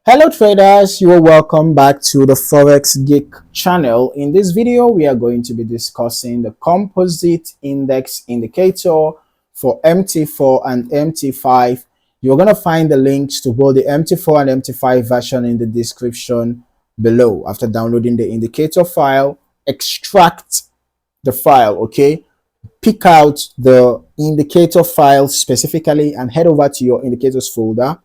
Hello traders, you are welcome back to the Forex Geek channel. In this video, we are going to be discussing the Composite Index Indicator for MT4 and MT5. You're going to find the links to both the MT4 and MT5 version in the description below. After downloading the indicator file, extract the file, okay? Pick out the indicator file specifically and head over to your indicators folder,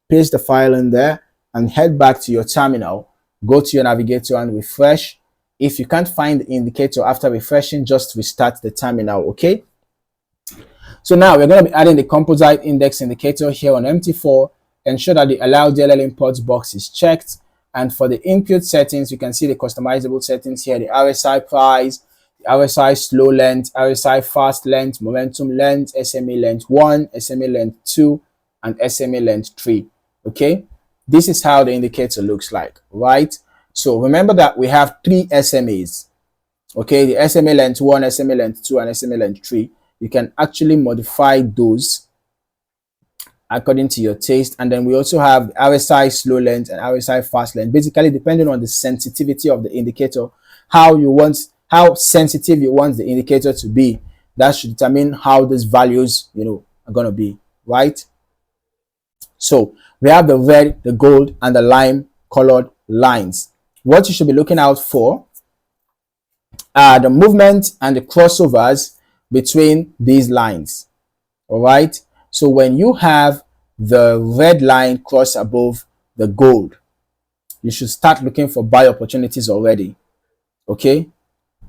paste the file in there, and head back to your terminal. Go to your navigator and refresh. If you can't find the indicator after refreshing, just restart the terminal, okay? So now we're going to be adding the Composite Index Indicator here on MT4. Ensure that the Allow DLL Imports box is checked. And for the input settings, you can see the customizable settings here, the RSI price, the RSI slow length, RSI fast length, momentum length, SMA length 1, SMA length 2, and SMA length 3, okay? This is how the indicator looks like, right? So remember that we have 3 SMAs, okay? The SMA length 1, SMA length 2, and SMA length 3. You can actually modify those according to your taste. And then we also have the RSI slow length and RSI fast length, basically depending on the sensitivity of the indicator, how sensitive you want the indicator to be. That should determine how these values, are going to be, right? So we have the red, the gold, and the lime colored lines. What you should be looking out for are the movement and the crossovers between these lines. All right. So when you have the red line cross above the gold, you should start looking for buy opportunities already. Okay.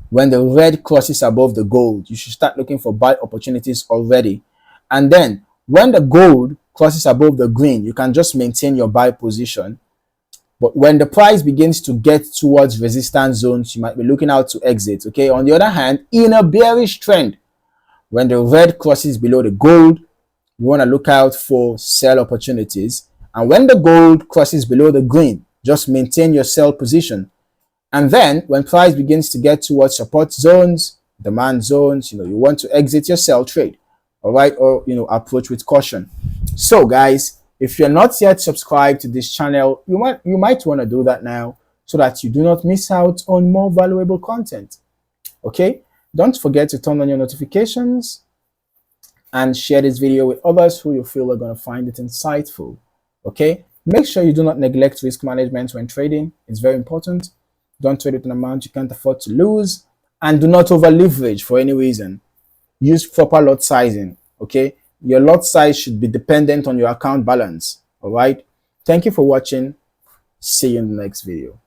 When the red crosses above the gold, you should start looking for buy opportunities already. And then when the gold crosses above the green, you can just maintain your buy position. But when the price begins to get towards resistance zones, you might be looking out to exit. Okay. On the other hand, in a bearish trend, when the red crosses below the gold, you want to look out for sell opportunities. And when the gold crosses below the green, just maintain your sell position. And then when price begins to get towards support zones, demand zones, you want to exit your sell trade. All right, or approach with caution. So guys, if you're not yet subscribed to this channel, you might want to do that now so that you do not miss out on more valuable content. Okay, don't forget to turn on your notifications and share this video with others who you feel are going to find it insightful. Okay, make sure you do not neglect risk management when trading. It's very important. Don't trade with an amount you can't afford to lose, and do not over leverage for any reason. Use proper lot sizing, okay? Your lot size should be dependent on your account balance, all right? Thank you for watching. See you in the next video.